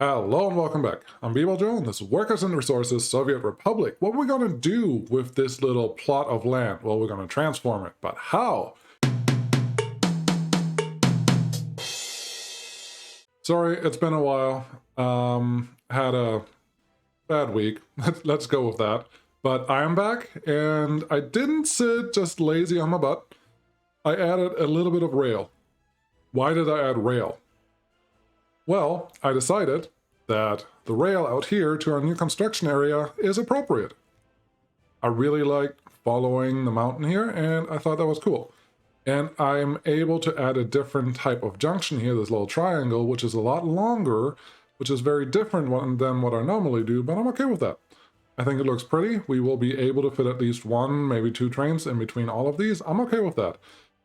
Hello and welcome back. I'm Joe, and this is Workers and Resources Soviet Republic. What we're going to do with this little plot of land? Well, we're going to transform it, but how? Sorry, it's been a while. Had a bad week. Let's go with that. But I am back, and I didn't sit just lazy on my butt. I added a little bit of rail. Why did I add rail? Well, I decided that the rail out here to our new construction area is appropriate. I really like following the mountain here, and I thought that was cool. And I'm able to add a different type of junction here, this little triangle, which is a lot longer, which is very different than what I normally do, but I'm okay with that. I think it looks pretty. We will be able to fit at least one, maybe two trains in between all of these. I'm okay with that.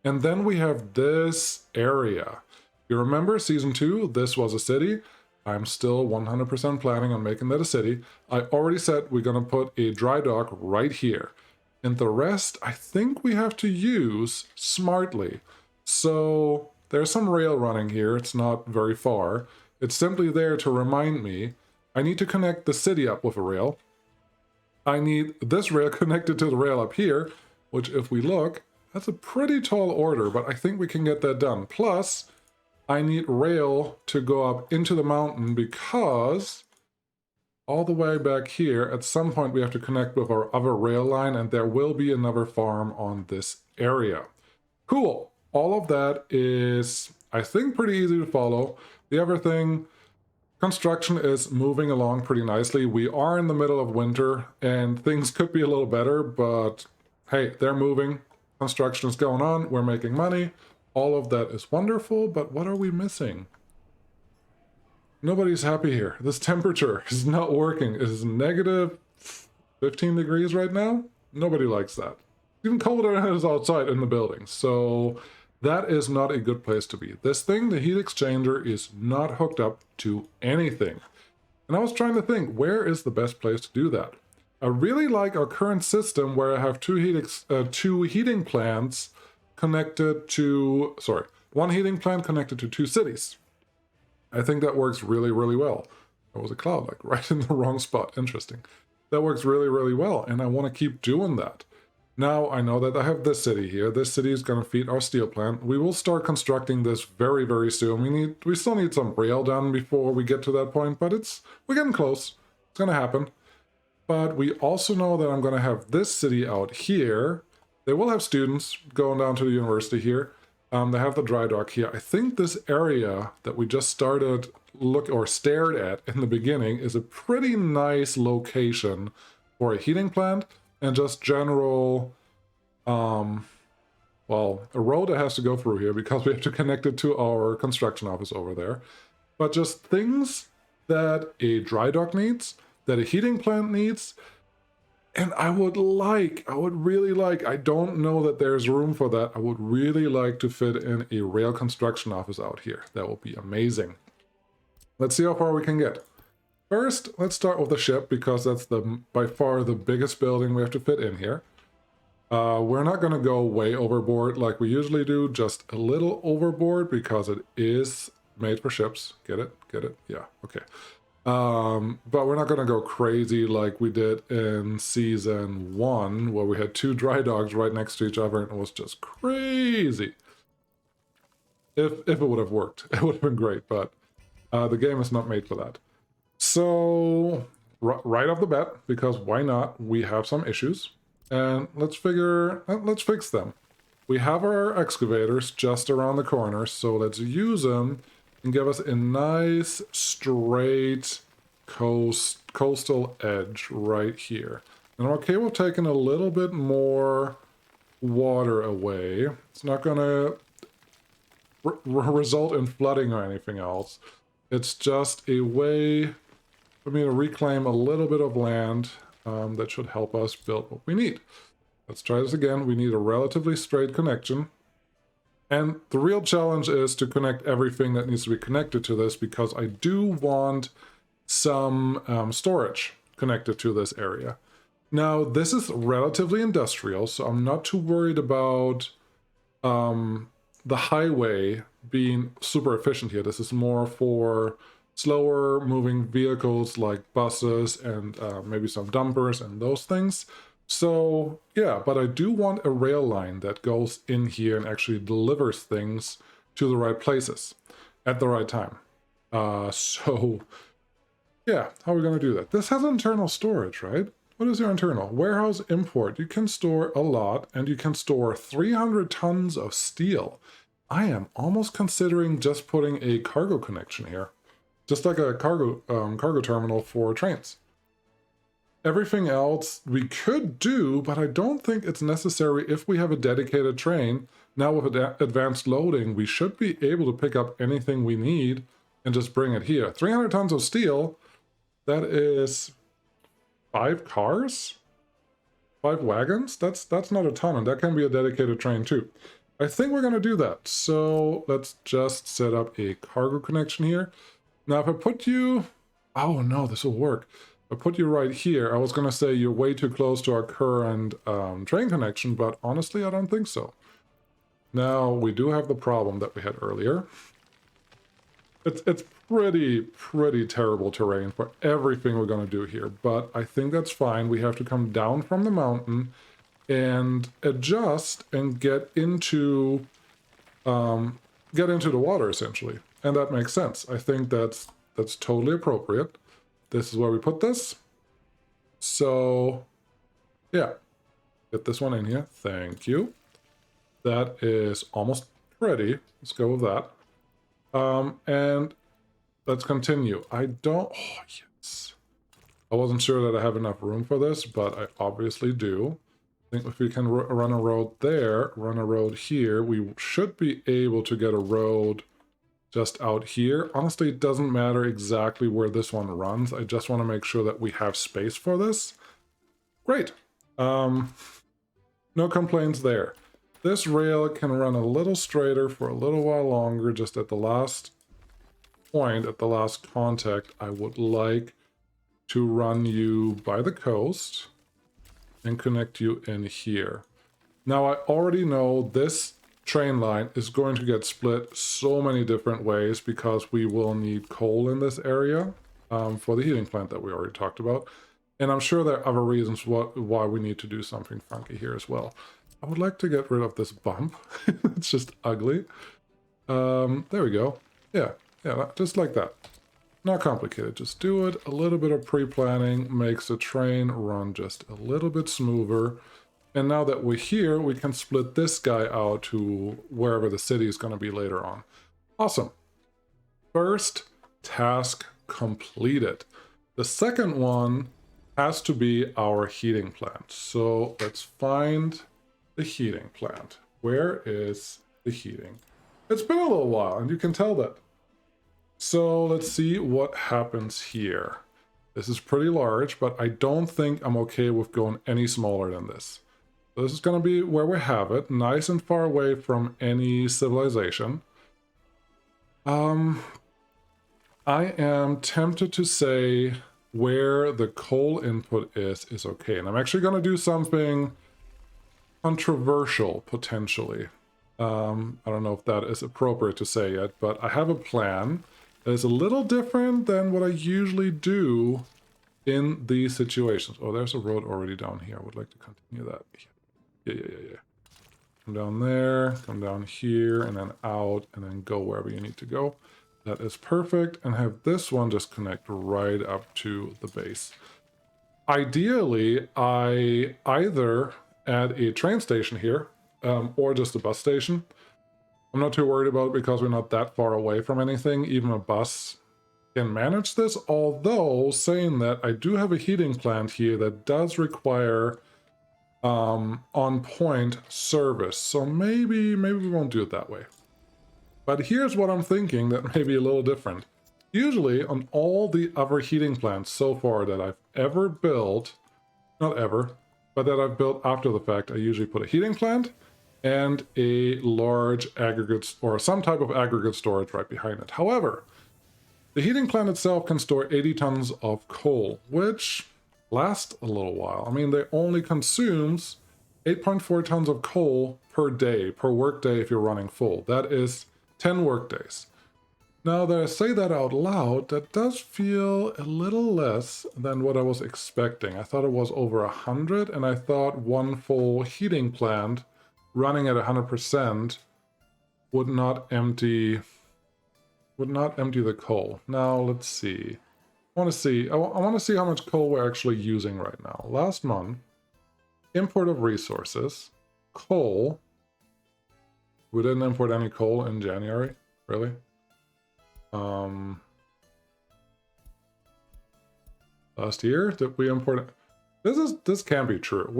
And then we have this area. You remember season 2, this was a city. I'm still 100% planning on making that a city. I already said we're going to put a dry dock right here. And the rest, I think we have to use smartly. So there's some rail running here. It's not very far. It's simply there to remind me I need to connect the city up with a rail. I need this rail connected to the rail up here, which if we look, that's a pretty tall order, but I think we can get that done. Plus, I need rail to go up into the mountain because all the way back here, at some point we have to connect with our other rail line, and there will be another farm on this area. Cool. All of that is, I think, pretty easy to follow. The other thing, construction is moving along pretty nicely. We are in the middle of winter, and things could be a little better, but hey, they're moving. Construction is going on. We're making money. All of that is wonderful, but what are we missing? Nobody's happy here. This temperature is not working. It is negative 15 degrees right now. Nobody likes that. Even colder than it is outside in the building. So that is not a good place to be. This thing, the heat exchanger, is not hooked up to anything. And I was trying to think, where is the best place to do that? I really like our current system where I have two heating plants connected to, one heating plant connected to two cities. I think that works really, really well. There was a cloud, like right in the wrong spot. Interesting. That works really, really well, and I want to keep doing that. Now, I know that I have this city here. This city is going to feed our steel plant. We will start constructing this very, very soon. We still need some rail done before we get to that point, but we're getting close. It's going to happen. But we also know that I'm going to have this city out here. They will have students going down to the university here. They have the dry dock here. I think this area that we just stared at in the beginning is a pretty nice location for a heating plant and just general, well, a road that has to go through here because we have to connect it to our construction office over there. But just things that a dry dock needs, that a heating plant needs. And I would really like, I don't know that there's room for that. I would really like to fit in a rail construction office out here. That would be amazing. Let's see how far we can get. First, let's start with the ship because that's by far the biggest building we have to fit in here. We're not going to go way overboard like we usually do, just a little overboard because it is made for ships. Get it? Get it? Yeah, okay. But we're not going to go crazy like we did in season 1, where we had two dry docks right next to each other and it was just crazy. If it would have worked, it would have been great, but the game is not made for that. So, right off the bat, because why not, we have some issues, and let's fix them. We have our excavators just around the corner, so let's use them and give us a nice straight coastal edge right here. And I'm okay with taking a little bit more water away. It's not going to result in flooding or anything else. It's just a way for me to reclaim a little bit of land that should help us build what we need. Let's try this again. We need a relatively straight connection. And the real challenge is to connect everything that needs to be connected to this, because I do want some storage connected to this area. Now, this is relatively industrial, so I'm not too worried about the highway being super efficient here. This is more for slower moving vehicles like buses and maybe some dumpers and those things. So yeah, but I do want a rail line that goes in here and actually delivers things to the right places at the right time. So yeah, how are we going to do that? This has internal storage, right? What is your internal? Warehouse import. You can store a lot, and you can store 300 tons of steel. I am almost considering just putting a cargo connection here. Just like a cargo terminal for trains. Everything else we could do, but I don't think it's necessary if we have a dedicated train. Now with advanced loading, we should be able to pick up anything we need and just bring it here. 300 tons of steel, that is 5 cars? 5 wagons? That's not a ton, and that can be a dedicated train too. I think we're gonna do that. So let's just set up a cargo connection here. Now if I put you, oh no, this will work. I put you right here. I was gonna say you're way too close to our current train connection, but honestly, I don't think so. Now we do have the problem that we had earlier. It's pretty terrible terrain for everything we're gonna do here, but I think that's fine. We have to come down from the mountain and adjust and get into the water essentially, and that makes sense. I think that's totally appropriate. This is where we put this. So yeah, get this one in here. Thank you. That is almost ready. Let's go with that. And let's continue. I don't, oh yes. I wasn't sure that I have enough room for this, but I obviously do. I think if we can run a road there, run a road here, we should be able to get a road just out here. Honestly, it doesn't matter exactly where this one runs. I just want to make sure that we have space for this. Great. No complaints there. This rail can run a little straighter for a little while longer. Just at the last point, at the last contact, I would like to run you by the coast and connect you in here. Now, I already know this train line is going to get split so many different ways because we will need coal in this area for the heating plant that we already talked about. And I'm sure there are other reasons why we need to do something funky here as well. I would like to get rid of this bump. It's just ugly. There we go. Yeah, just like that. Not complicated, just do it. A little bit of pre-planning makes the train run just a little bit smoother. And now that we're here, we can split this guy out to wherever the city is going to be later on. Awesome. First task completed. The second one has to be our heating plant. So let's find the heating plant. Where is the heating? It's been a little while, and you can tell that. So let's see what happens here. This is pretty large, but I don't think I'm okay with going any smaller than this. So this is going to be where we have it, nice and far away from any civilization. I am tempted to say where the coal input is okay. And I'm actually going to do something controversial, potentially. I don't know if that is appropriate to say yet, but I have a plan that is a little different than what I usually do in these situations. Oh, there's a road already down here. I would like to continue that. Yeah. Come down there, come down here, and then out, and then go wherever you need to go. That is perfect, and have this one just connect right up to the base. Ideally, I either add a train station here, or just a bus station. I'm not too worried about it because we're not that far away from anything. Even a bus can manage this, although saying that, I do have a heating plant here that does require on-point service. So maybe we won't do it that way. But here's what I'm thinking that may be a little different. Usually on all the other heating plants so far that I've ever built, not ever, but that I've built after the fact, I usually put a heating plant and a large aggregate or some type of aggregate storage right behind it. However, the heating plant itself can store 80 tons of coal, which lasts a little while. I mean, they only consumes 8.4 tons of coal per day, per workday if you're running full. That is 10 work days. Now that I say that out loud, that does feel a little less than what I was expecting. I thought it was over 100, and I thought one full heating plant running at 100% would not empty the coal. Now let's see. I want to see how much coal we're actually using right now. Last month, import of resources, coal. We didn't import any coal in January, really. Last year, did we import? This can't be true.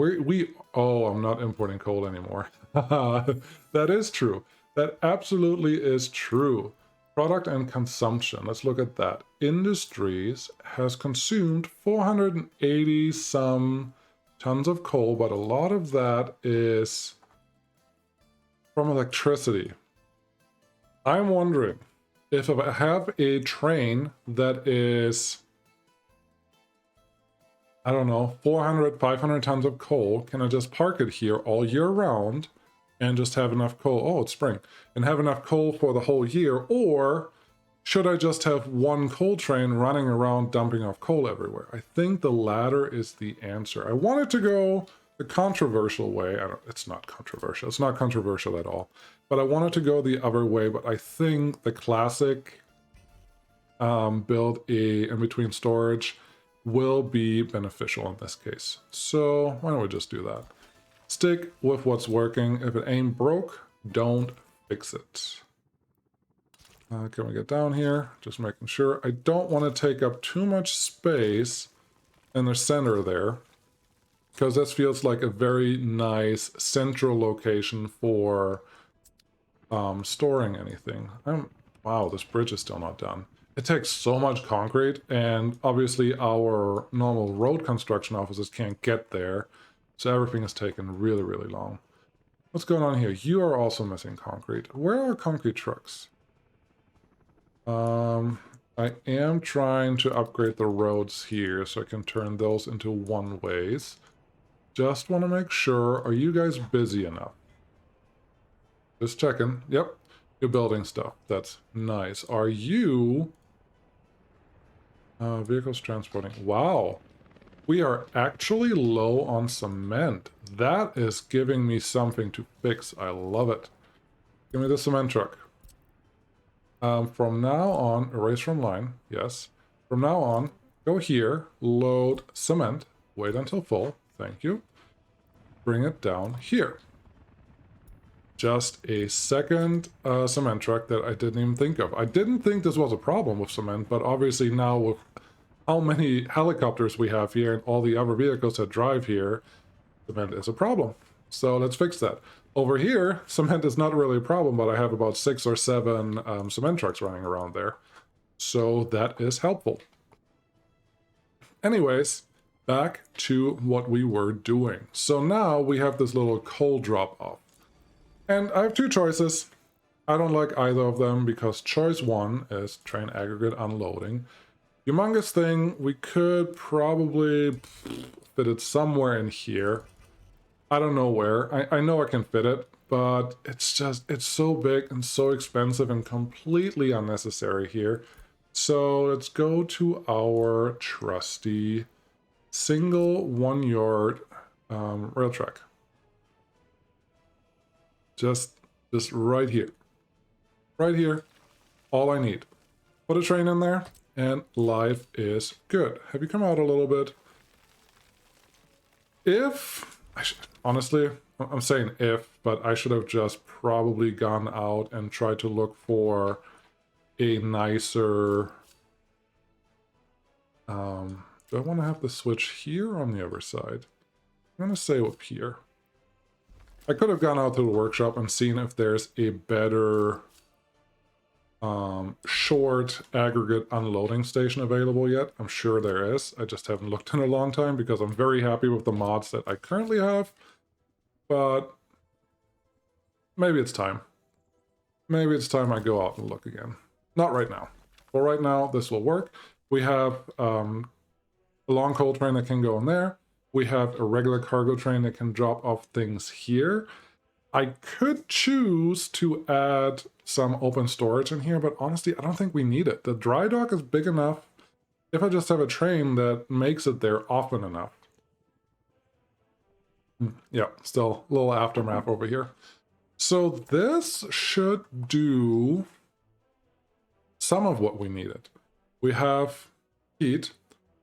Oh, I'm not importing coal anymore. That is true. That absolutely is true. Product and consumption. Let's look at that. Industries has consumed 480 some tons of coal, but a lot of that is from electricity. I'm wondering if I have a train that is, I don't know, 400, 500 tons of coal, can I just park it here all year round and just have enough coal? Oh, it's spring. And have enough coal for the whole year? Or should I just have one coal train running around dumping off coal everywhere? I think the latter is the answer. I wanted to go the controversial way. It's not controversial. It's not controversial at all. But I wanted to go the other way. But I think the classic build a in-between storage will be beneficial in this case. So why don't we just do that? Stick with what's working. If it ain't broke, don't fix it. Can we get down here? Just making sure. I don't want to take up too much space in the center there, because this feels like a very nice central location for storing anything. Wow, this bridge is still not done. It takes so much concrete, and obviously our normal road construction offices can't get there, so everything is taking really, really long. What's going on here? You are also missing concrete. Where are concrete trucks? I am trying to upgrade the roads here so I can turn those into one-ways. Just want to make sure, are you guys busy enough? Just checking. Yep, you're building stuff. That's nice. Are you... vehicles transporting. Wow. We are actually low on cement. That is giving me something to fix. I love it. Give me the cement truck. From now on, erase from line. Yes. From now on, go here, load cement. Wait until full. Thank you. Bring it down here. Just a second cement truck that I didn't even think of. I didn't think this was a problem with cement, but obviously now with how many helicopters we have here and all the other vehicles that drive here, cement is a problem. So let's fix that. Over here, cement is not really a problem, but I have about 6 or 7 cement trucks running around there. So that is helpful. Anyways, back to what we were doing. So now we have this little coal drop-off. And I have 2 choices. I don't like either of them because choice 1 is train aggregate unloading. Humongous thing, we could probably fit it somewhere in here. I don't know where. I know I can fit it, but it's so big and so expensive and completely unnecessary here. So let's go to our trusty single 1-yard rail track. Just right here. Right here. All I need. Put a train in there, and life is good. Have you come out a little bit? Honestly, I'm saying if, but I should have just probably gone out and tried to look for a nicer... do I want to have the switch here or on the other side? I'm going to say up here. I could have gone out to the workshop and seen if there's a better short aggregate unloading station available yet. I'm sure there is. I just haven't looked in a long time because I'm very happy with the mods that I currently have. But maybe it's time. Maybe it's time I go out and look again. Not right now. But right now, this will work. We have a long coal train that can go in there. We have a regular cargo train that can drop off things here. I could choose to add some open storage in here, but honestly, I don't think we need it. The dry dock is big enough if I just have a train that makes it there often enough. Yeah, still a little aftermath over here. So this should do some of what we needed. We have heat,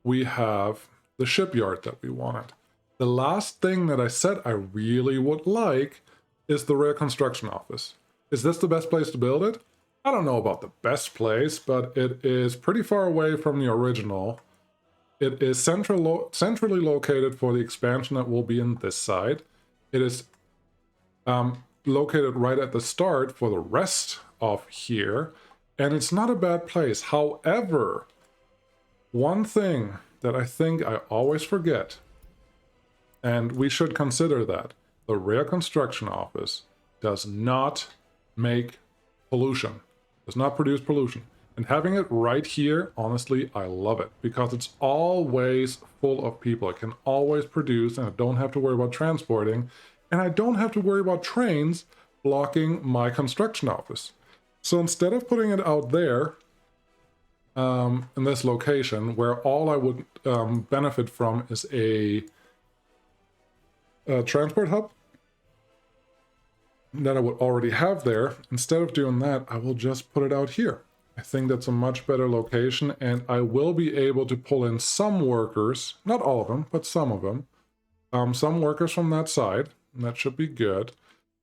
we have the shipyard that we wanted. The last thing that I said I really would like is the rail construction office. Is this the best place to build it? I don't know about the best place, but it is pretty far away from the original. It is centrally located for the expansion that will be in this side. It is located right at the start for the rest of here, and it's not a bad place. However, one thing that I think I always forget, and we should consider that, the rail construction office does not make pollution, does not produce pollution. And having it right here, honestly, I love it, because it's always full of people. It can always produce, and I don't have to worry about transporting, and I don't have to worry about trains blocking my construction office. So instead of putting it out there, in this location, where all I would benefit from is a transport hub that I would already have there, instead of doing that, I will just put it out here. I think that's a much better location, and I will be able to pull in some workers, not all of them, but some of them, some workers from that side, and that should be good.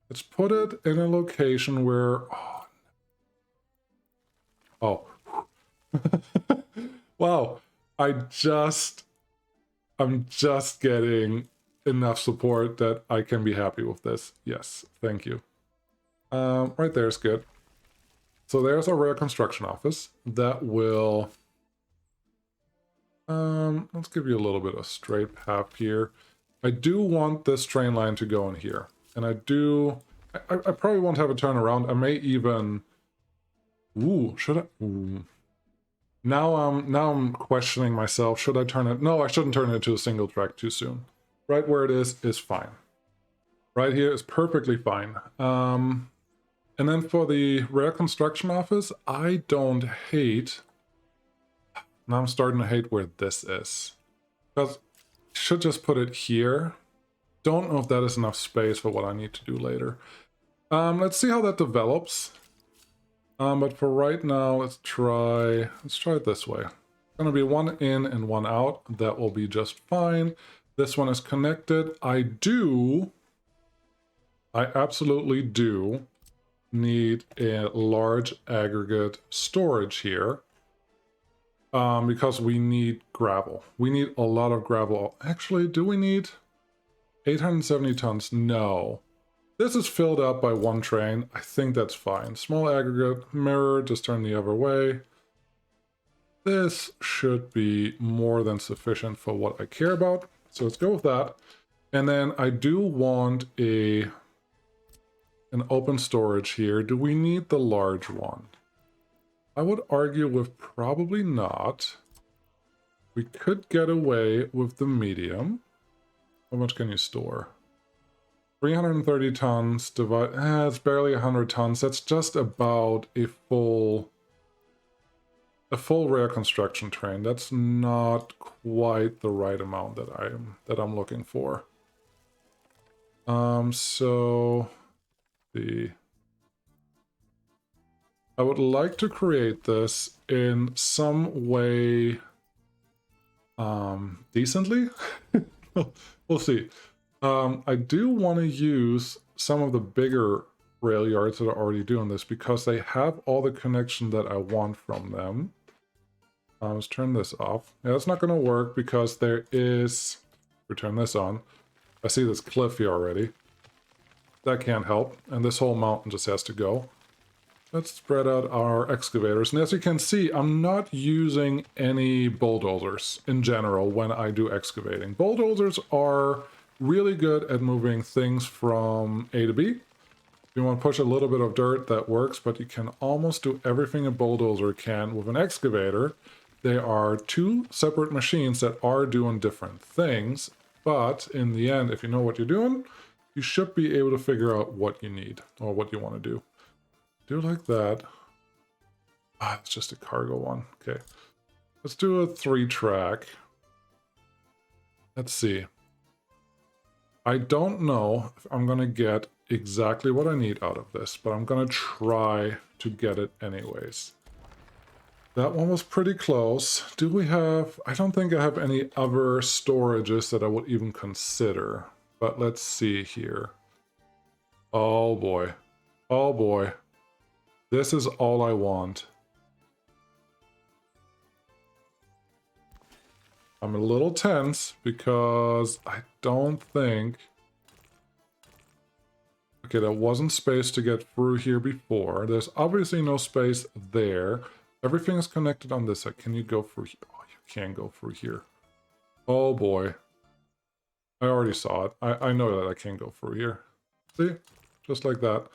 Let's put it in a location where, oh. Wow, I'm just getting enough support that I can be happy with this. Yes, thank you. Right there is good. So there's our rail construction office. That will... let's give you a little bit of straight path here. I do want this train line to go in here. And I do... I probably won't have a turnaround. I may even... Ooh, should I... Ooh. Now I'm questioning myself. Should I turn it? No, I shouldn't turn it into a single track too soon. Right where it is fine. Right here is perfectly fine. And then for the rail construction office, I don't hate... Now I'm starting to hate where this is. Because I should just put it here. Don't know if that is enough space for what I need to do later. Let's see how that develops. But for right now, let's try it this way. It's gonna be one in and one out. That will be just fine. This one is connected. I absolutely do need a large aggregate storage here. Because we need gravel. We need a lot of gravel. Actually, do we need 870 tons? No. This is filled up by one train. I think that's fine. Small aggregate, mirror, just turn the other way. This should be more than sufficient for what I care about. So let's go with that. And then I do want an open storage here. Do we need the large one? I would argue with probably not. We could get away with the medium. How much can you store? 330 tons divide. It's barely 100 tons. That's just about a full rail construction train. That's not quite the right amount that I'm looking for. So I would like to create this in some way decently. We'll see. I do want to use some of the bigger rail yards that are already doing this because they have all the connection that I want from them. Let's turn this off. Yeah, that's not going to work because there is... We turn this on. I see this cliff here already. That can't help. And this whole mountain just has to go. Let's spread out our excavators. And as you can see, I'm not using any bulldozers in general when I do excavating. Bulldozers are really good at moving things from A to B. If you want to push a little bit of dirt, that works, but you can almost do everything a bulldozer can with an excavator. They are two separate machines that are doing different things, but in the end, if you know what you're doing, you should be able to figure out what you need or what you want to do. Do it like that. Ah, it's just a cargo one. Okay. Let's do a 3-track. Let's see. I don't know if I'm going to get exactly what I need out of this, but I'm going to try to get it anyways. That one was pretty close. Do we have... I don't think I have any other storages that I would even consider. But let's see here. Oh boy. Oh boy. This is all I want. I'm a little tense because I don't think... Okay, there wasn't space to get through here before. There's obviously no space there. Everything is connected on this side. Can you go through here? Oh, you can go through here. Oh boy. I already saw it. I know that I can go through here. See? Just like that.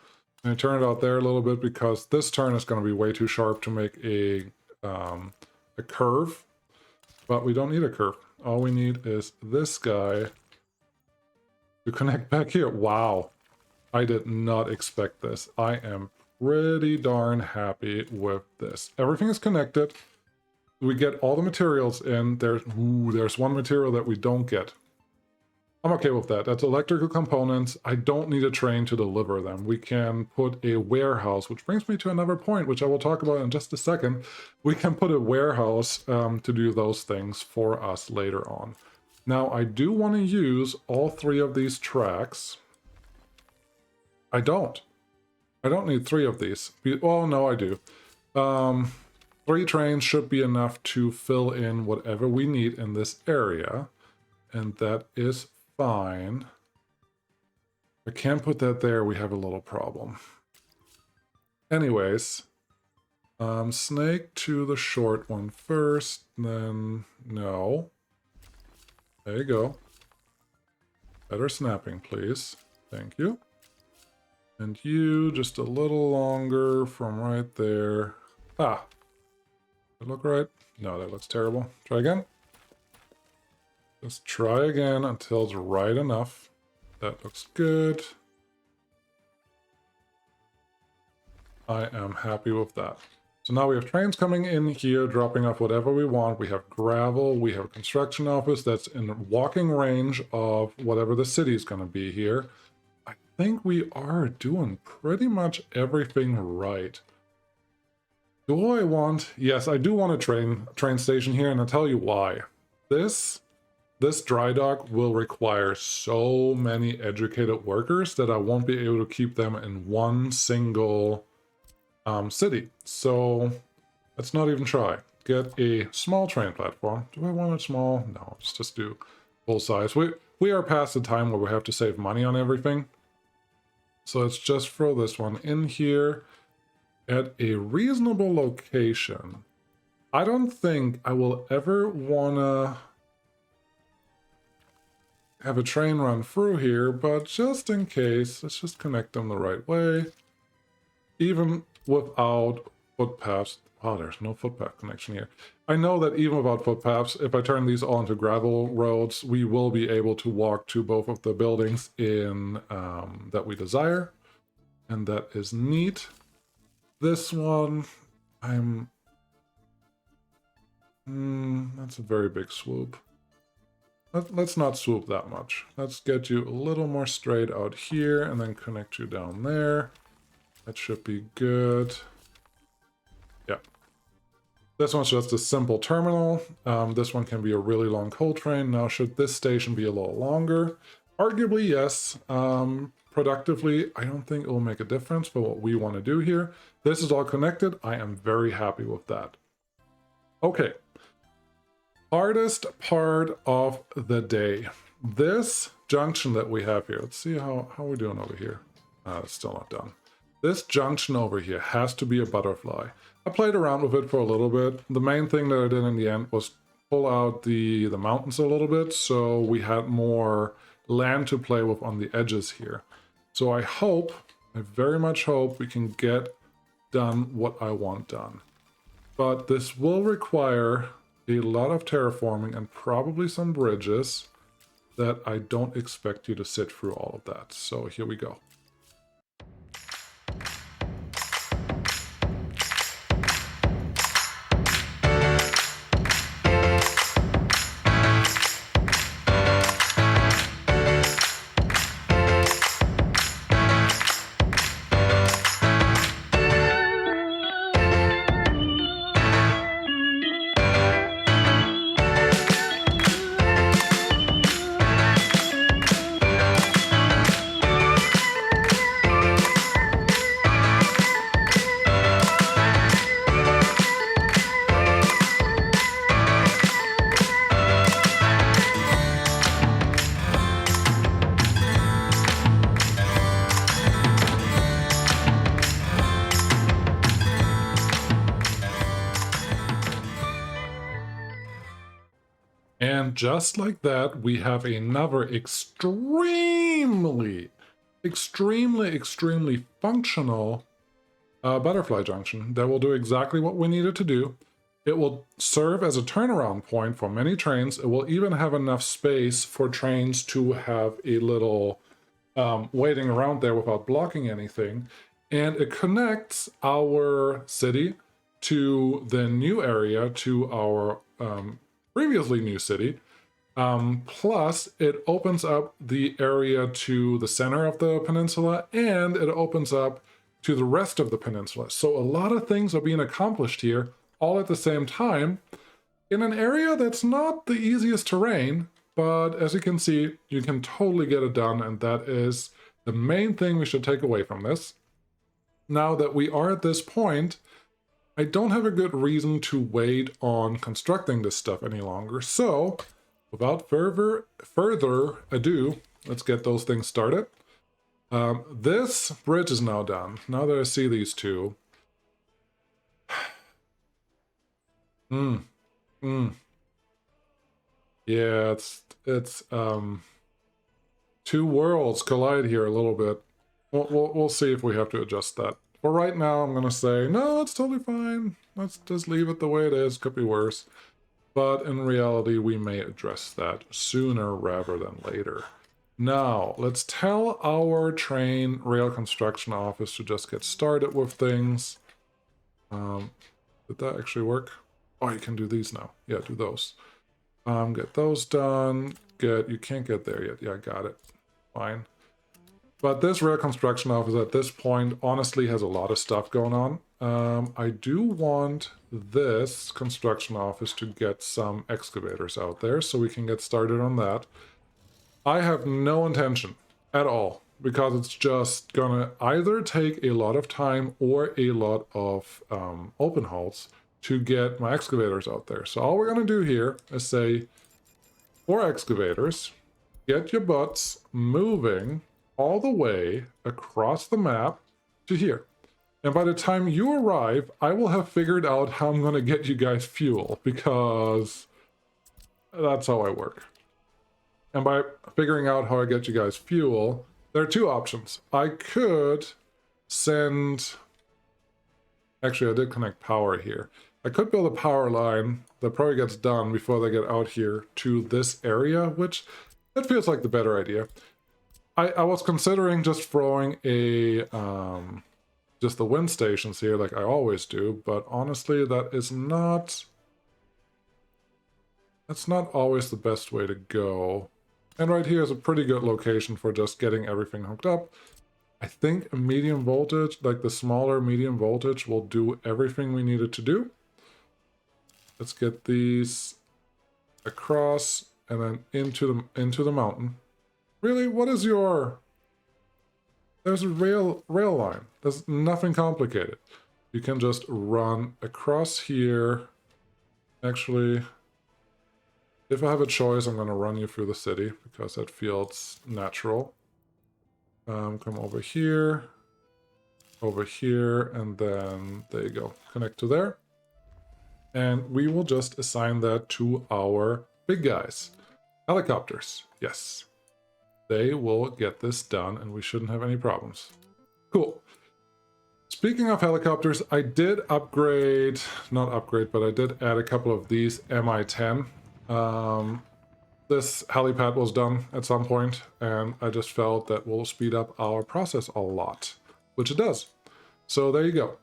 And I turn it out there a little bit because this turn is going to be way too sharp to make a curve. But we don't need a curve. All we need is this guy to connect back here. Wow. I did not expect this. I am pretty darn happy with this. Everything is connected. We get all the materials in. There's one material that we don't get. I'm okay with that. That's electrical components. I don't need a train to deliver them. We can put a warehouse, which brings me to another point, which I will talk about in just a second. We can put a warehouse to do those things for us later on. Now, I do want to use all 3 of these tracks. I don't need 3 of these. Well, no, I do. 3 trains should be enough to fill in whatever we need in this area. And that is fine. I can't put that there. We have a little problem. Anyways, snake to the short one first, then no. There you go. Better snapping, please. Thank you. And you just a little longer from right there. Ah. Does that look right? No, that looks terrible. Try again. Just try again until it's right enough. That looks good. I am happy with that. So now we have trains coming in here, dropping off whatever we want. We have gravel. We have a construction office that's in walking range of whatever the city is going to be here. I think we are doing pretty much everything right. Do I want... Yes, I do want a train station here, and I'll tell you why. This dry dock will require so many educated workers that I won't be able to keep them in one single city. So let's not even try. Get a small train platform. Do I want it small? No, let's just do full size. We are past the time where we have to save money on everything. So let's just throw this one in here at a reasonable location. I don't think I will ever wanna have a train run through here, but just in case, let's just connect them the right way. Even without footpaths. Oh, there's no footpath connection here. I know that even without footpaths, if I turn these all into gravel roads, we will be able to walk to both of the buildings in that we desire. And that is neat. This one, that's a very big swoop. Let's not swoop that much. Let's get you a little more straight out here and then connect you down there. That should be good. Yeah. This one's just a simple terminal. This one can be a really long coal train. Now, should this station be a little longer? Arguably, yes. Productively, I don't think it will make a difference for what we want to do here. This is all connected. I am very happy with that. Okay. Hardest part of the day. This junction that we have here. Let's see how we're doing over here. It's still not done. This junction over here has to be a butterfly. I played around with it for a little bit. The main thing that I did in the end was pull out the mountains a little bit, so we had more land to play with on the edges here. So I very much hope we can get done what I want done. But this will require a lot of terraforming and probably some bridges that I don't expect you to sit through all of that. So here we go. And just like that, we have another extremely functional butterfly junction that will do exactly what we need it to do. It will serve as a turnaround point for many trains. It will even have enough space for trains to have a little waiting around there without blocking anything. And it connects our city to the new area, to our previously new city. Plus, it opens up the area to the center of the peninsula, and it opens up to the rest of the peninsula. So a lot of things are being accomplished here, all at the same time, in an area that's not the easiest terrain, but as you can see, you can totally get it done, and that is the main thing we should take away from this. Now that we are at this point, I don't have a good reason to wait on constructing this stuff any longer, so without further ado, let's get those things started. This bridge is now done. Now that I see these two. Yeah, it's two worlds collide here a little bit. We'll see if we have to adjust that. For right now, I'm gonna say, no, it's totally fine. Let's just leave it the way it is. Could be worse. But in reality, we may address that sooner rather than later. Now, let's tell our train rail construction office to just get started with things. Did that actually work? Oh, you can do these now. Yeah, do those. Get those done. You can't get there yet. Yeah, got it. Fine. But this rail construction office at this point honestly has a lot of stuff going on. I do want this construction office to get some excavators out there so we can get started on that. I have no intention at all, because it's just gonna either take a lot of time or a lot of open hauls to get my excavators out there. So all we're gonna do here is say, for excavators, get your butts moving all the way across the map to here. And by the time you arrive, I will have figured out how I'm going to get you guys fuel, because that's how I work. And by figuring out how I get you guys fuel, there are two options. I could send... Actually, I did connect power here. I could build a power line that probably gets done before they get out here to this area, which that feels like the better idea. I was considering just throwing a just the wind stations here like I always do, but honestly that's not always the best way to go. And right here is a pretty good location for just getting everything hooked up. I think a medium voltage, like the smaller medium voltage, will do everything we need it to do. Let's get these across and then into the mountain. Really? What is your... There's a rail line. There's nothing complicated. You can just run across here. Actually, if I have a choice, I'm going to run you through the city because that feels natural. Come over here, and then there you go. Connect to there. And we will just assign that to our big guys. Helicopters. Yes. They will get this done, and we shouldn't have any problems. Cool. Speaking of helicopters, I did upgrade, not upgrade, but I did add a couple of these Mi-10 this helipad was done at some point, and I just felt that will speed up our process a lot, which it does. So there you go.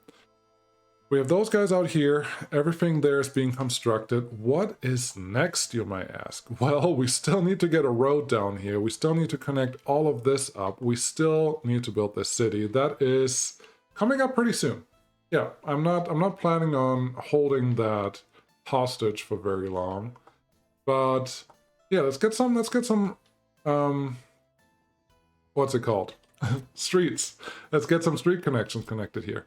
We have those guys out here. Everything there is being constructed. What is next, you might ask? Well, we still need to get a road down here. We still need to connect all of this up. We still need to build this city. That is coming up pretty soon. Yeah, I'm not planning on holding that hostage for very long. But yeah, let's get some what's it called? Streets. Let's get some street connections connected here.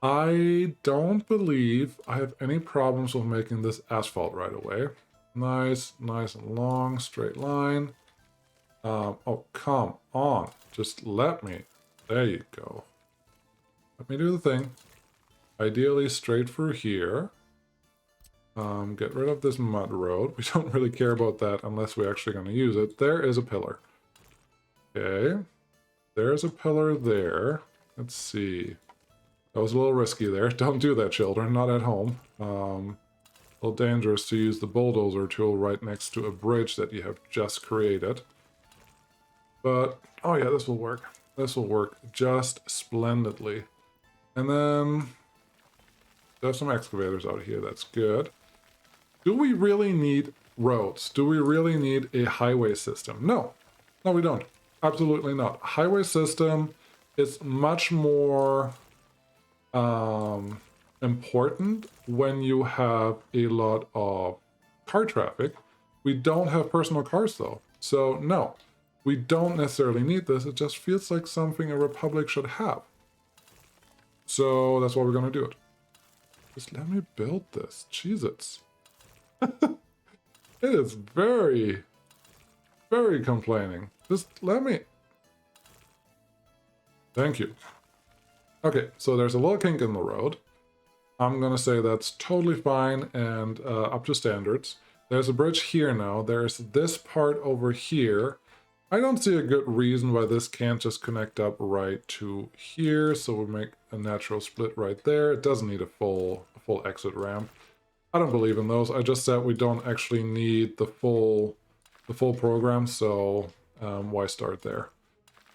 I don't believe I have any problems with making this asphalt right away. Nice and long, straight line. Oh, come on. Just let me. There you go. Let me do the thing. Ideally straight through here. Get rid of this mud road. We don't really care about that unless we're actually going to use it. There is a pillar. Okay. There's a pillar there. Let's see. That was a little risky there. Don't do that, children. Not at home. A little dangerous to use the bulldozer tool right next to a bridge that you have just created. But, oh yeah, this will work. This will work just splendidly. And then there's some excavators out here. That's good. Do we really need roads? Do we really need a highway system? No. No, we don't. Absolutely not. Highway system is much more important when you have a lot of car traffic. We don't have personal cars though. So no, we don't necessarily need this. It just feels like something a republic should have. So that's why we're going to do it. Just let me build this. Jesus. It is very, very complaining. Just let me. Thank you. Okay, so there's a little kink in the road. I'm gonna say that's totally fine and up to standards. There's a bridge here now. There's this part over here. I don't see a good reason why this can't just connect up right to here, so we make a natural split right there. It doesn't need a full exit ramp. I don't believe in those. I just said we don't actually need the full program, so why start there?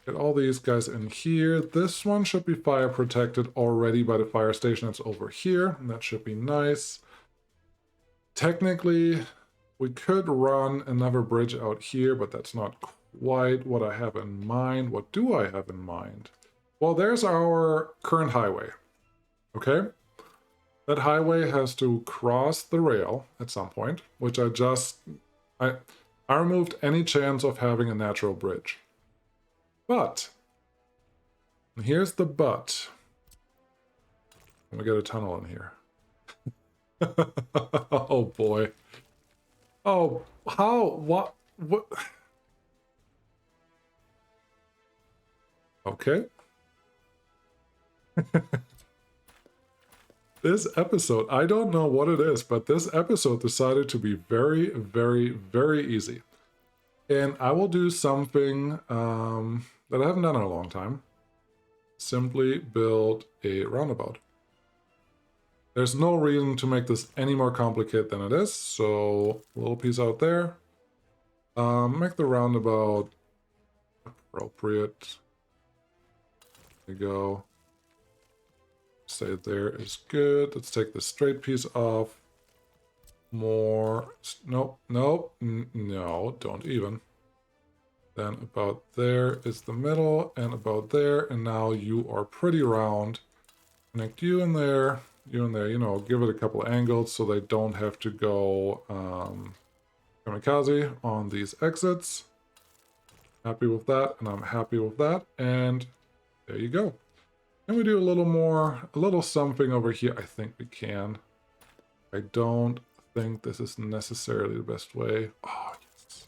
Get all these guys in here. This one should be fire protected already by the fire station that's over here. And that should be nice. Technically, we could run another bridge out here, but that's not quite what I have in mind. What do I have in mind? Well, there's our current highway. Okay? That highway has to cross the rail at some point, which I removed any chance of having a natural bridge. But, and here's the but. We got a tunnel in here. Oh boy. Oh, how? What? Okay. This episode, I don't know what it is, but this episode decided to be very, very, very easy. And I will do something that I haven't done in a long time. Simply build a roundabout. There's no reason to make this any more complicated than it is, so a little piece out there. Make the roundabout appropriate. There you go. Say there is good. Let's take the straight piece off. More. Nope, nope, no, don't even. Then about there is the middle, and about there, and now you are pretty round. Connect you in there, you know, give it a couple of angles so they don't have to go kamikaze on these exits. Happy with that, and I'm happy with that, and there you go. Can we do a little something over here? I think we can. I don't think this is necessarily the best way. Oh, yes.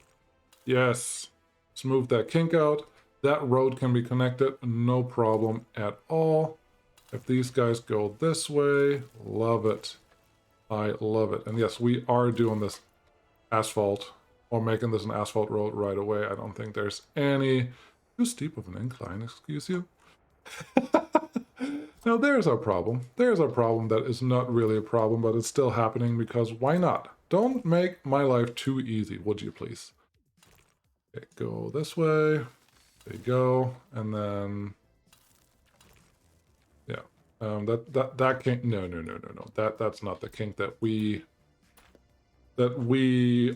Yes. Smooth that kink out. That road can be connected, no problem at all. If these guys go this way, love it. I love it. And yes, we are doing this asphalt, or making this an asphalt road right away. I don't think there's any too steep of an incline, excuse you. Now there's our problem. There's our problem that is not really a problem, but it's still happening because why not? Don't make my life too easy, would you please? Okay, go this way. There you go. And then, yeah. That kink. No. That's not the kink that we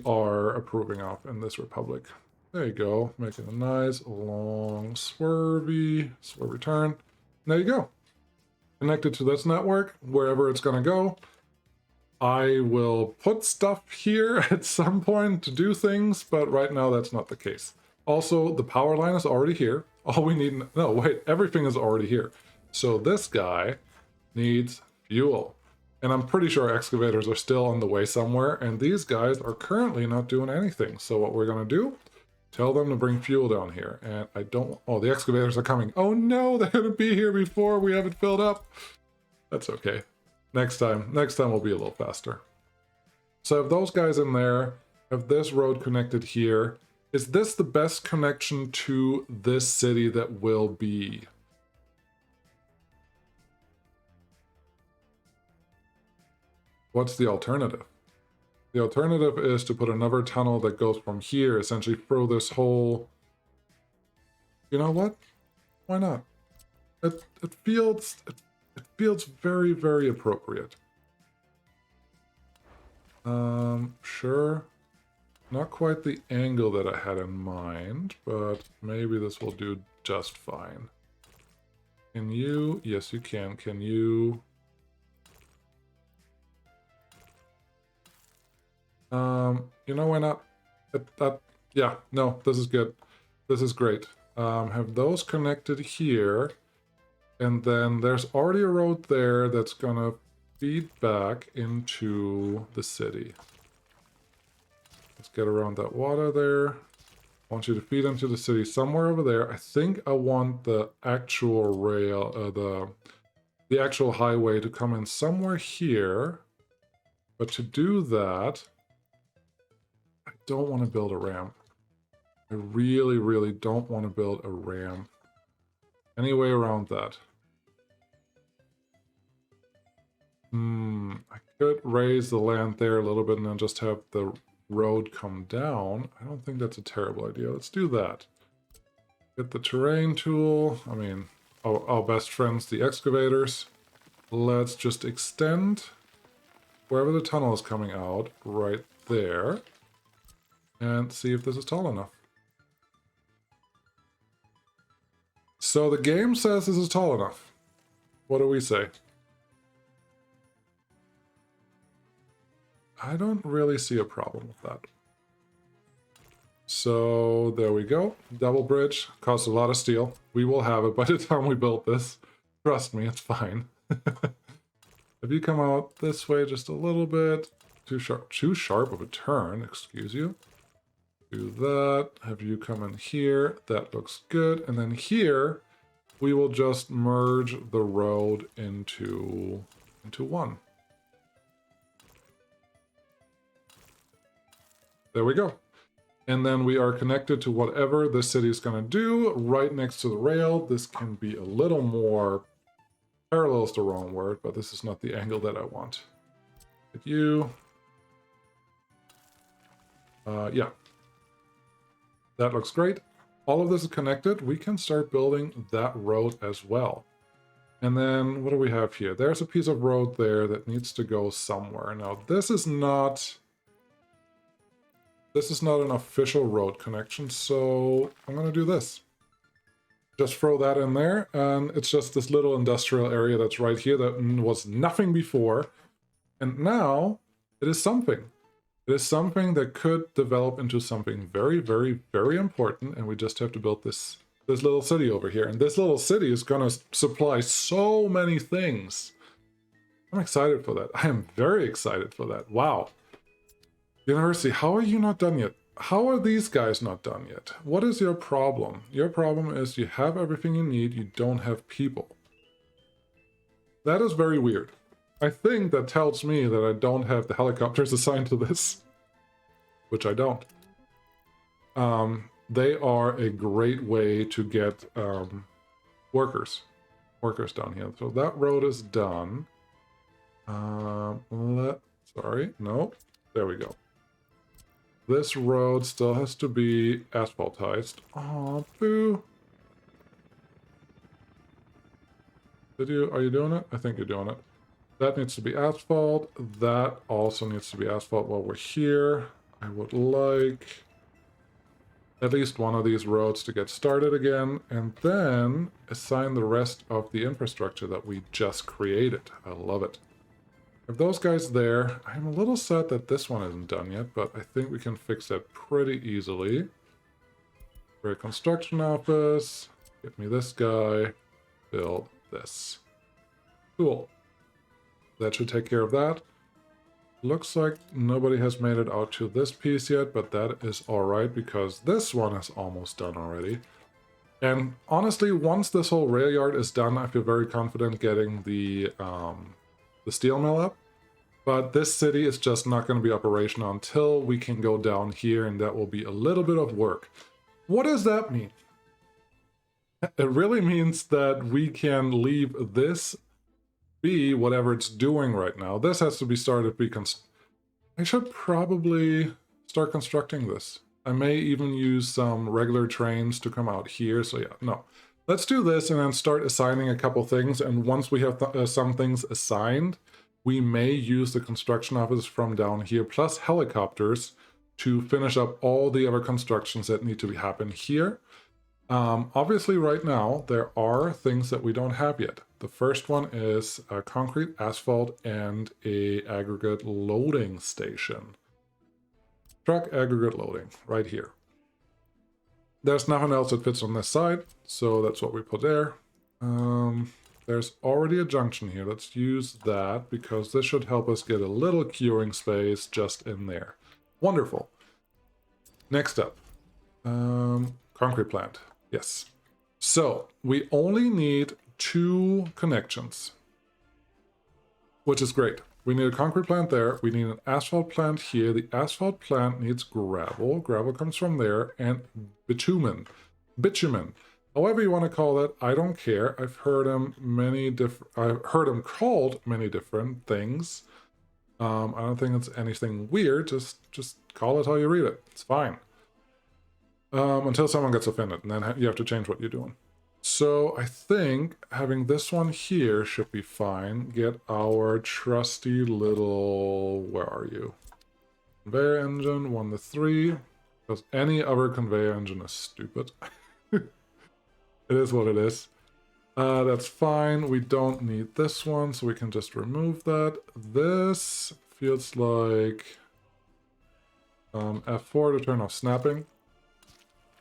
are approving of in this republic. There you go. Making a nice long swervy turn. There you go. Connected to this network, wherever it's going to go. I will put stuff here at some point to do things, but right now that's not the case. Also, the power line is already here. All we need... No, wait, everything is already here. So this guy needs fuel. And I'm pretty sure excavators are still on the way somewhere, and these guys are currently not doing anything. So what we're going to do, tell them to bring fuel down here. And I don't... Oh, the excavators are coming. Oh no, they're going to be here before we have it filled up. That's okay. Next time we'll be a little faster. So have those guys in there, have this road connected here. Is this the best connection to this city that will be? What's the alternative? The alternative is to put another tunnel that goes from here, essentially through this whole... You know what? Why not? It feels very, very appropriate. Sure. Not quite the angle that I had in mind, but maybe this will do just fine. Can you? Yes, you can. Can you? You know, why not? Yeah, no, this is good. This is great. Have those connected here. And then there's already a road there that's gonna feed back into the city. Let's get around that water there. I want you to feed into the city somewhere over there. I think I want the actual rail, the actual highway to come in somewhere here. But to do that, I don't want to build a ramp. I really, really don't want to build a ramp. Any way around that? I could raise the land there a little bit and then just have the road come down. I don't think that's a terrible idea. Let's do that. Get the terrain tool. I mean, our best friends, the excavators. Let's just extend wherever the tunnel is coming out, right there. And see if this is tall enough. So the game says this is tall enough. What do we say? I don't really see a problem with that. So there we go. Double bridge. Costs a lot of steel. We will have it by the time we build this. Trust me, it's fine. If you come out this way just a little bit. Too sharp of a turn, excuse you. Do that. Have you come in here. That looks good. And then here, we will just merge the road into one. There we go. And then we are connected to whatever the city is going to do right next to the rail. This can be a little more... Parallel is the wrong word, but this is not the angle that I want. Hit you. Yeah. That looks great. All of this is connected. We can start building that road as well. And then what do we have here? There's a piece of road there that needs to go somewhere. Now, this is not an official road connection, so I'm going to do this. Just throw that in there, and it's just this little industrial area that's right here that was nothing before. And now, it is something. It is something that could develop into something very, very, very important, and we just have to build this little city over here. And this little city is going to supply so many things. I'm excited for that. I am very excited for that. Wow. University, how are you not done yet? How are these guys not done yet? What is your problem? Your problem is you have everything you need, you don't have people. That is very weird. I think that tells me that I don't have the helicopters assigned to this. Which I don't. They are a great way to get workers down here. So that road is done. Sorry, no. There we go. This road still has to be asphaltized. Aw, boo. Are you doing it? I think you're doing it. That needs to be asphalt. That also needs to be asphalt while we're here. I would like at least one of these roads to get started again, and then assign the rest of the infrastructure that we just created. I love it. Have those guys there. I'm a little sad that this one isn't done yet, but I think we can fix that pretty easily. For a construction office, get me this guy, build this. Cool. That should take care of that. Looks like nobody has made it out to this piece yet, but that is alright because this one is almost done already. And honestly, once this whole rail yard is done, I feel very confident getting the steel mill up. But this city is just not going to be operational until we can go down here, and that will be a little bit of work. What does that mean? It really means that we can leave this be whatever it's doing right now. This has to be started because I should probably start constructing this. I may even use some regular trains to come out here. So yeah, no. Let's do this and then start assigning a couple things. And once we have some things assigned, we may use the construction office from down here plus helicopters to finish up all the other constructions that need to happen here. Obviously right now there are things that we don't have yet. The first one is concrete, asphalt, and a aggregate loading station. Truck aggregate loading right here. There's nothing else that fits on this side, so that's what we put there. There's already a junction here. Let's use that because this should help us get a little queuing space just in there. Wonderful. Next up, concrete plant. Yes. So we only need 2 connections, which is great. We need a concrete plant there. We need an asphalt plant here. The asphalt plant needs gravel. Gravel comes from there, and bitumen. However you want to call it, I don't care. I've heard him called many different things. I don't think it's anything weird. Just call it how you read it. It's fine. Until someone gets offended, and then you have to change what you're doing. So I think having this one here should be fine. Get our trusty little, where are you? Conveyor engine, 1 to 3. Because any other conveyor engine is stupid. It is what it is. That's fine. We don't need this one, so we can just remove that. This feels like F4 to turn off snapping.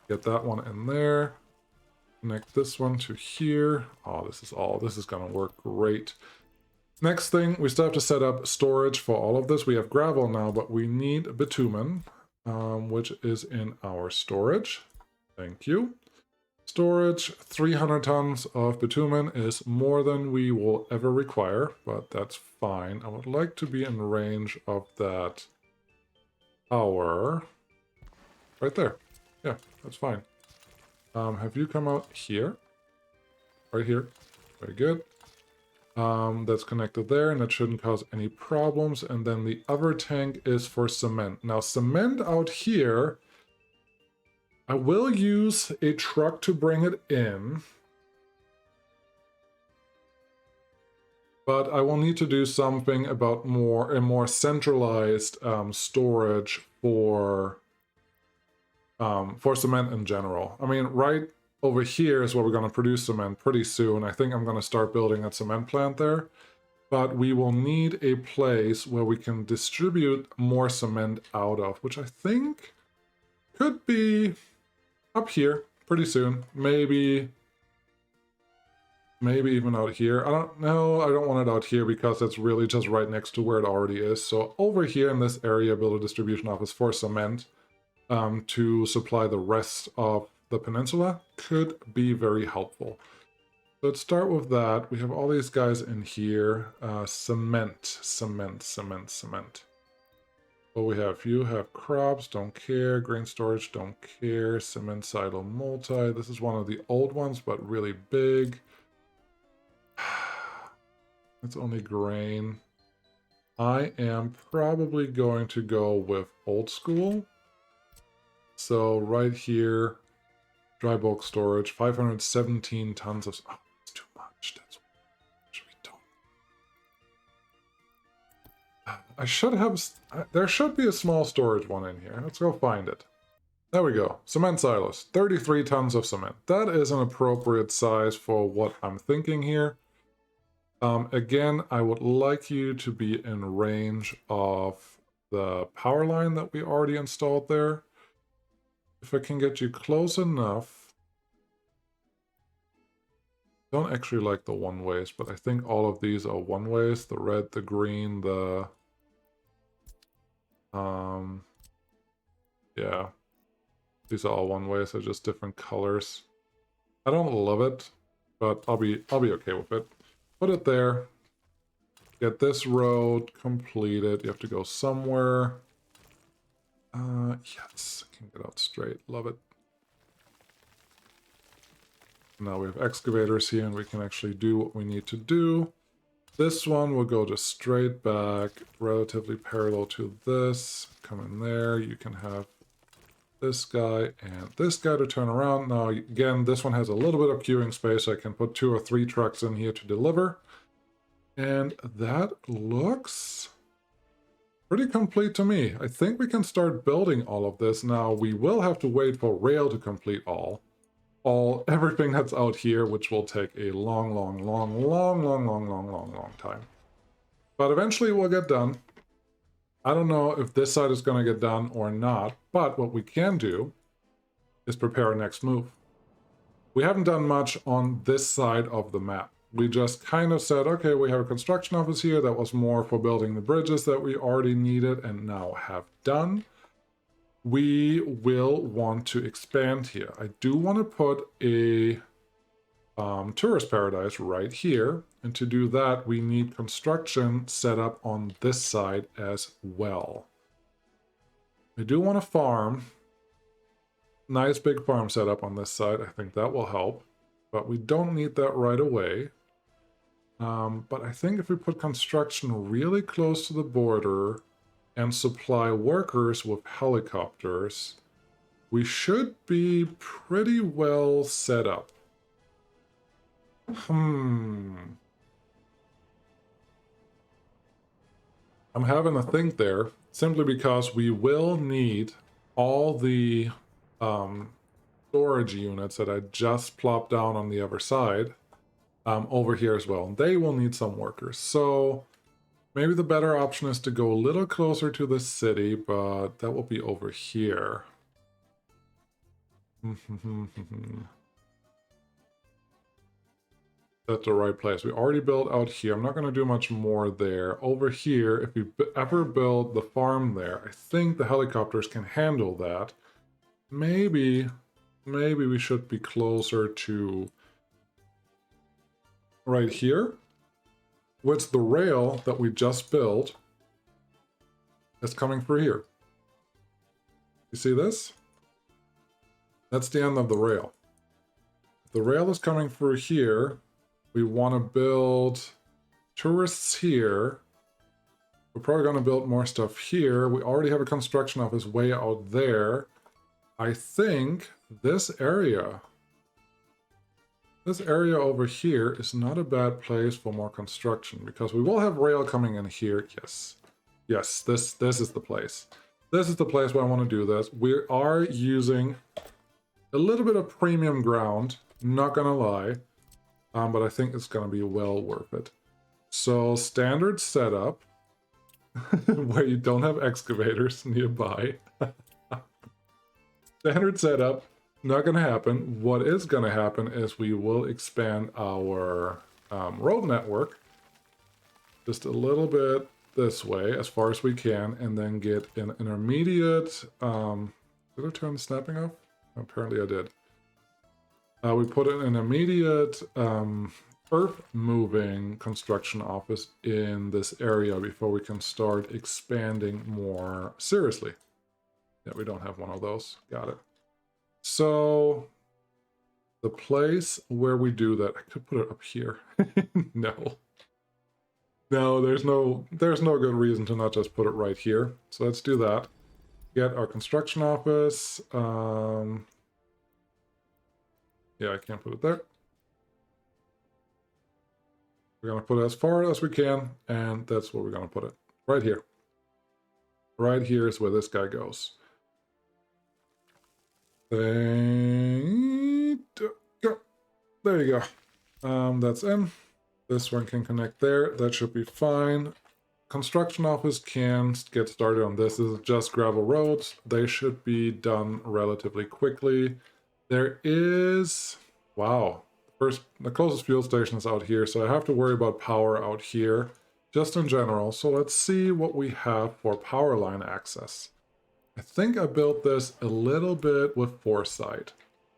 Get that one in there. Connect this one to here. Oh, this is gonna work great. Next thing, we still have to set up storage for all of this. We have gravel now, but we need bitumen, which is in our storage. Thank you. Storage, 300 tons of bitumen is more than we will ever require, but that's fine. I would like to be in range of that power. Right there. Yeah, that's fine. Have you come out here? Right here. Very good. That's connected there, and that shouldn't cause any problems. And then the other tank is for cement. Now, cement out here, I will use a truck to bring it in. But I will need to do something about a more centralized storage for cement in general. I mean, right over here is where we're going to produce cement pretty soon. I think I'm going to start building a cement plant there. But we will need a place where we can distribute more cement out of, which I think could be up here pretty soon. Maybe even out here. I don't know. I don't want it out here because it's really just right next to where it already is. So over here in this area, build a distribution office for cement to supply the rest of the peninsula could be very helpful. Let's start with that. We have all these guys in here. Cement. What we have? You have crops, don't care. Grain storage, don't care. Cement silo multi. This is one of the old ones, but really big. It's only grain. I am probably going to go with old school. So right here, dry bulk storage, 517 tons of... Oh, it's too much. That's what we don't... I should have... There should be a small storage one in here. Let's go find it. There we go. Cement silos. 33 tons of cement. That is an appropriate size for what I'm thinking here. Again, I would like you to be in range of the power line that we already installed there. If I can get you close enough. Don't actually like the one-ways, but I think all of these are one-ways. The red, the green, the... yeah. These are all one-ways, so just different colors. I don't love it, but I'll be okay with it. Put it there. Get this road completed. You have to go somewhere. Yes, I can get out straight. Love it. Now we have excavators here, and we can actually do what we need to do. This one will go just straight back, relatively parallel to this. Come in there. You can have this guy and this guy to turn around. Now, again, this one has a little bit of queuing space. I can put 2 or 3 trucks in here to deliver. And that looks pretty complete to me. I think we can start building all of this. Now, we will have to wait for rail to complete everything that's out here, which will take a long time. But eventually we'll get done. I don't know if this side is going to get done or not, but what we can do is prepare our next move. We haven't done much on this side of the map. We just kind of said, okay, we have a construction office here that was more for building the bridges that we already needed and now have done. We will want to expand here. I do want to put a tourist paradise right here. And to do that, we need construction set up on this side as well. We do want a farm. Nice big farm set up on this side. I think that will help. But we don't need that right away. But I think if we put construction really close to the border and supply workers with helicopters, we should be pretty well set up. I'm having a think there, simply because we will need all the storage units that I just plopped down on the other side over here as well. And they will need some workers. So maybe the better option is to go a little closer to the city, but that will be over here. That's the right place. We already built out here. I'm not going to do much more there. Over here, if we ever build the farm there, I think the helicopters can handle that. Maybe we should be closer to right here, which the rail that we just built is coming through here. You see this? That's the end of the rail. If the rail is coming through here, we want to build tourists here. We're probably going to build more stuff here. We already have a construction office way out there. I think this area over here is not a bad place for more construction, because we will have rail coming in here. Yes, this is the place. This is the place where I want to do this. We are using a little bit of premium ground, not gonna lie. But I think it's going to be well worth it. So, standard setup, where you don't have excavators nearby. Standard setup, not going to happen. What is going to happen is we will expand our road network just a little bit this way, as far as we can, and then get an intermediate... did I turn the snapping off? Apparently I did. We put in an immediate earth-moving construction office in this area before we can start expanding more seriously. Yeah, we don't have one of those. Got it. So, the place where we do that, I could put it up here. No. No, there's no good reason to not just put it right here. So let's do that. get our construction office. Yeah, I can't put it there. We're going to put it as far as we can, and that's where we're going to put it. Right here. Right here is where this guy goes. There you go. That's in. This one can connect there. That should be fine. Construction office can get started on this. This is just gravel roads. They should be done relatively quickly. There is... Wow. The closest fuel station is out here, so I have to worry about power out here, just in general. So let's see what we have for power line access. I think I built this a little bit with foresight.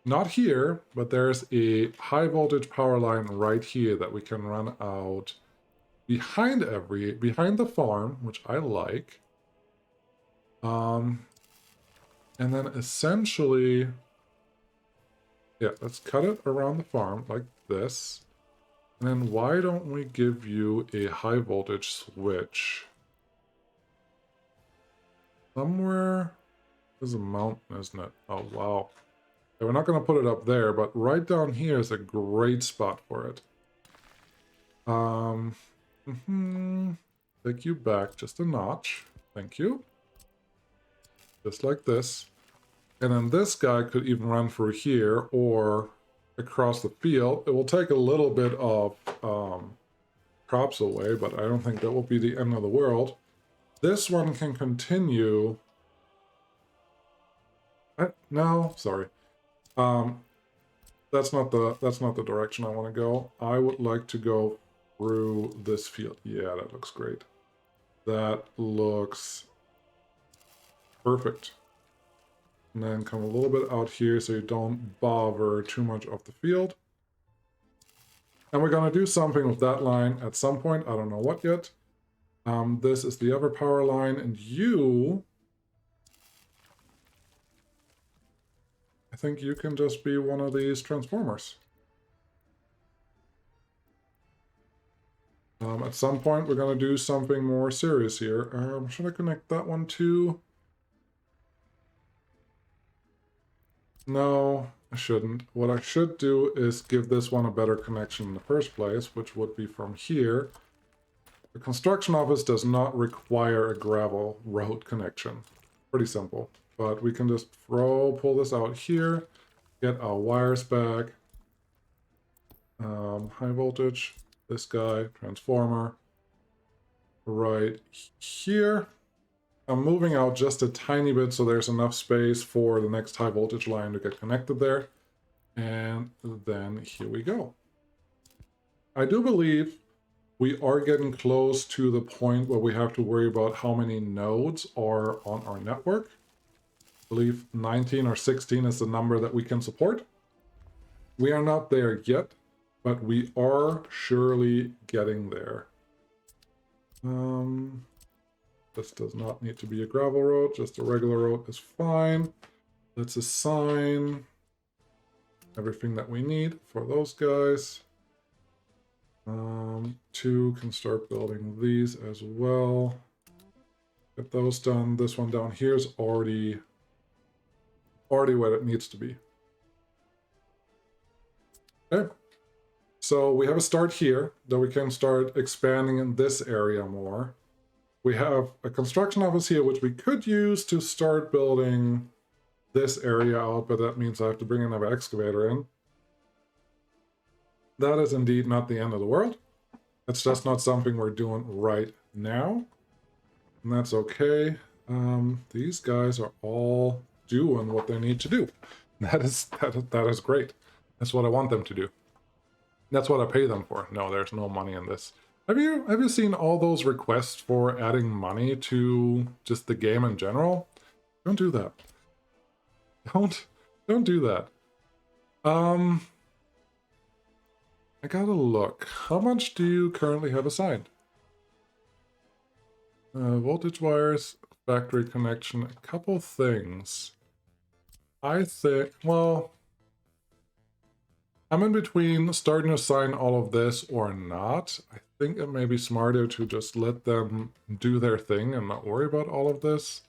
Not here, but there's a high voltage power line right here that we can run out behind the farm, which I like. And then essentially, yeah, let's cut it around the farm like this. And then why don't we give you a high voltage switch? Somewhere, there's a mountain, isn't it? Oh, wow. Okay, we're not going to put it up there, but right down here is a great spot for it. Take you back just a notch. Thank you. Just like this. And then this guy could even run through here or across the field. It will take a little bit of crops away, but I don't think that will be the end of the world. This one can continue. No, sorry. That's not the direction I want to go. I would like to go through this field. Yeah, that looks great. That looks perfect. And then come a little bit out here so you don't bother too much of the field. And we're going to do something with that line at some point. I don't know what yet. This is the other power line, and you... I think you can just be one of these transformers. At some point, we're going to do something more serious here. Should I connect that one too? No, I shouldn't. What I should do is give this one a better connection in the first place, which would be from here. The construction office does not require a gravel road connection. Pretty simple. But we can just pull this out here, get our wires back. High voltage, this guy, transformer, right here. I'm moving out just a tiny bit so there's enough space for the next high voltage line to get connected there. And then here we go. I do believe we are getting close to the point where we have to worry about how many nodes are on our network. I believe 19 or 16 is the number that we can support. We are not there yet, but we are surely getting there. This does not need to be a gravel road, just a regular road is fine. Let's assign everything that we need for those guys. Two can start building these as well. Get those done. This one down here is already where it needs to be. Okay. So we have a start here, that we can start expanding in this area more. We have a construction office here, which we could use to start building this area out, but that means I have to bring another excavator in. That is indeed not the end of the world. It's just not something we're doing right now. And that's okay. These guys are all doing what they need to do. That is great. That's what I want them to do. That's what I pay them for. No, there's no money in this. Have you seen all those requests for adding money to just the game in general? Don't do that. Don't do that. I gotta look. How much do you currently have assigned? Voltage wires, factory connection, a couple things. I think, well, I'm in between starting to assign all of this or not. I think it may be smarter to just let them do their thing and not worry about all of this.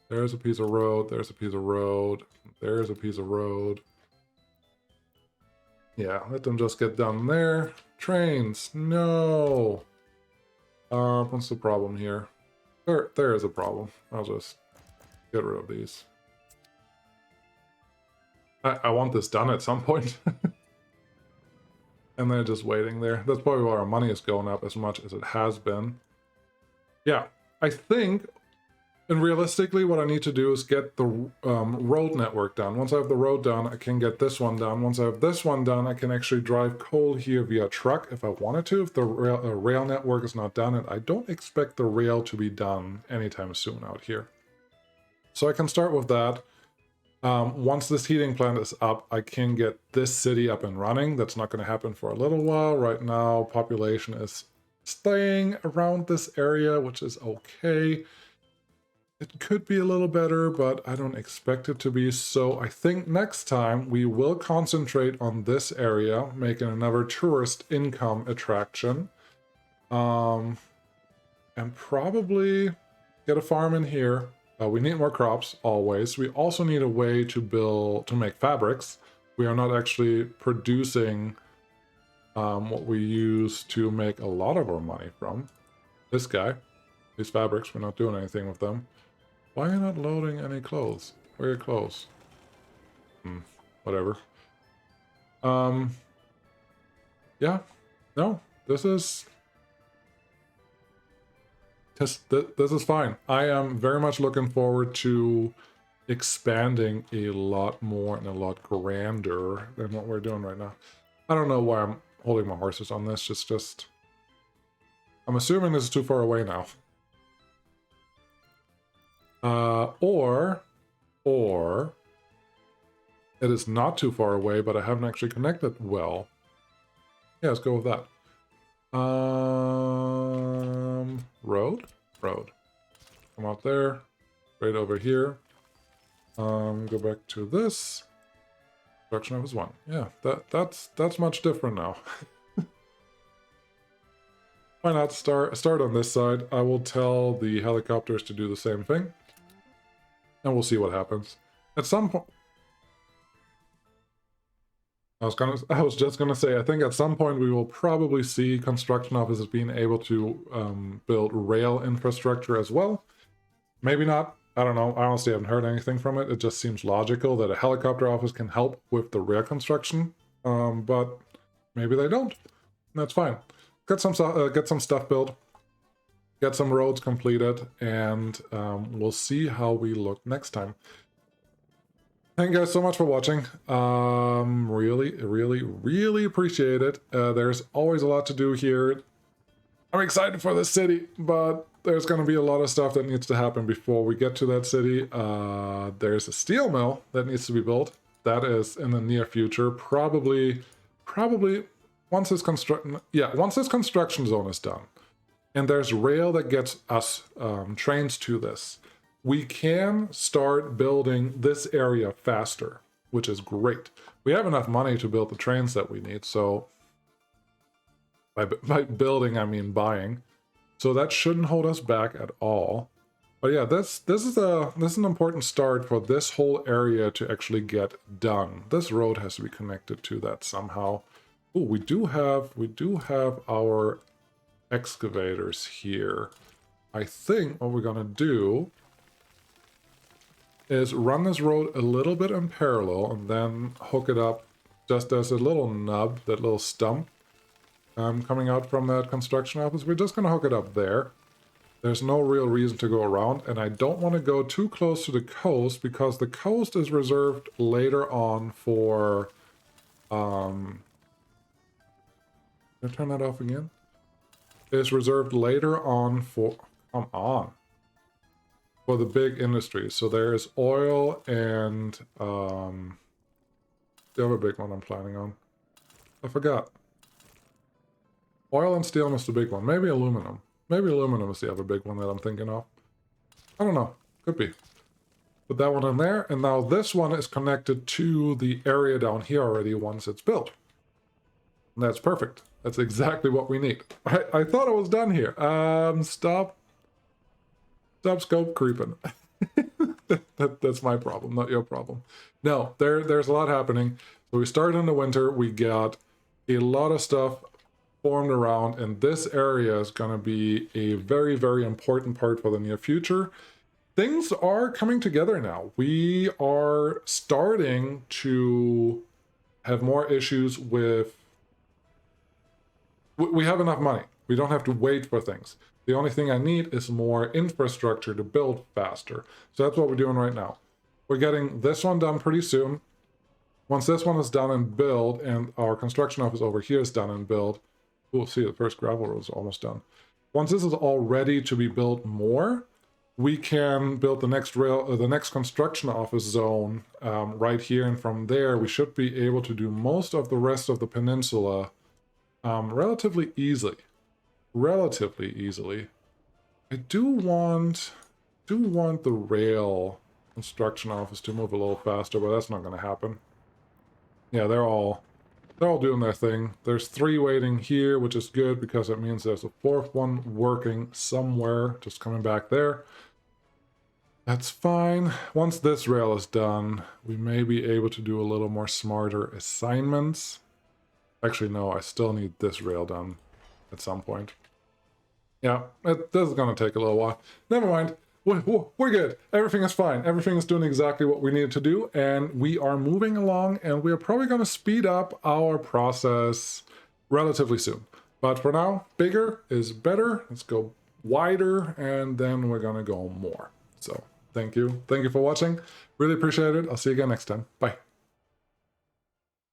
There's a piece of road. There's a piece of road. There's a piece of road. Yeah, let them just get down there. Trains, no. What's the problem here? There is a problem. I'll just get rid of these. I want this done at some point. And they're just waiting there. That's probably why our money is going up as much as it has been. Yeah, I think, and realistically, what I need to do is get the road network done. Once I have the road done, I can get this one done. Once I have this one done, I can actually drive coal here via truck if I wanted to, if the rail network is not done. And I don't expect the rail to be done anytime soon out here. So I can start with that. Once this heating plant is up, I can get this city up and running. That's not going to happen for a little while. Right now, population is staying around this area, which is okay. It could be a little better, but I don't expect it to be. So I think next time we will concentrate on this area, making another tourist income attraction. And probably get a farm in here. We need more crops, always. We also need a way to make fabrics. We are not actually producing what we use to make a lot of our money from. This guy, these fabrics, we're not doing anything with them. Why are you not loading any clothes? Where are your clothes? Whatever. Yeah, no, this is fine. I am very much looking forward to expanding a lot more and a lot grander than what we're doing right now. I don't know why I'm holding my horses on this. Just I'm assuming this is too far away now. Or it is not too far away, but I haven't actually connected well. Yeah, let's go with that. Road? Road. Come out there. Right over here. Go back to this. Construction office 1. Yeah, that's much different now. Why not start on this side? I will tell the helicopters to do the same thing. And we'll see what happens. At some point, I was just gonna say, I think at some point we will probably see construction offices being able to build rail infrastructure as well. Maybe not. I don't know. I honestly haven't heard anything from it. It just seems logical that a helicopter office can help with the rail construction, but maybe they don't. That's fine. Get some stuff built. Get some roads completed, and we'll see how we look next time. Thank you guys so much for watching. Really appreciate it. There's always a lot to do here. I'm excited for this city, but there's going to be a lot of stuff that needs to happen before we get to that city. There's a steel mill that needs to be built. That is in the near future. Probably once this construction zone is done. And there's rail that gets us trains to this. We can start building this area faster, which is great. We have enough money to build the trains that we need, so by building, I mean buying. So that shouldn't hold us back at all. But yeah, this is an important start for this whole area to actually get done. This road has to be connected to that somehow. Oh, we do have our excavators here. I think what we're gonna do is run this road a little bit in parallel and then hook it up just as a little nub, that little stump coming out from that construction office. We're just gonna hook it up there. There's no real reason to go around, and I don't want to go too close to the coast because the coast is reserved later on for can I turn that off again? Is reserved later on for for the big industries. So there's oil and the other big one I'm planning on. I forgot. Oil and steel is the big one. Maybe aluminum. Maybe aluminum is the other big one that I'm thinking of. I don't know. Could be. Put that one in there, and now this one is connected to the area down here already once it's built. And that's perfect. That's exactly what we need. I thought I was done here. Stop scope creeping. That's my problem, not your problem. No, there's a lot happening. So we started in the winter, we got a lot of stuff formed around, and this area is going to be a very, very important part for the near future. Things are coming together now. We are starting to have more issues with... We have enough money. We don't have to wait for things. The only thing I need is more infrastructure to build faster. So that's what we're doing right now. We're getting this one done pretty soon. Once this one is done and built, and our construction office over here is done and built, we'll see the first gravel road is almost done. Once this is all ready to be built more, we can build the next the next construction office zone right here, and from there we should be able to do most of the rest of the peninsula relatively easily. I do want the rail construction office to move a little faster, but that's not going to happen. Yeah, they're all doing their thing. There's 3 waiting here, which is good because it means there's a 4th one working somewhere, just coming back there. That's fine. Once this rail is done, we may be able to do a little more smarter assignments. Actually, no, I still need this rail done at some point. Yeah, this is going to take a little while. Never mind. We're good. Everything is fine. Everything is doing exactly what we needed to do, and we are moving along, and we are probably going to speed up our process relatively soon. But for now, bigger is better. Let's go wider, and then we're going to go more. So thank you. Thank you for watching. Really appreciate it. I'll see you again next time. Bye.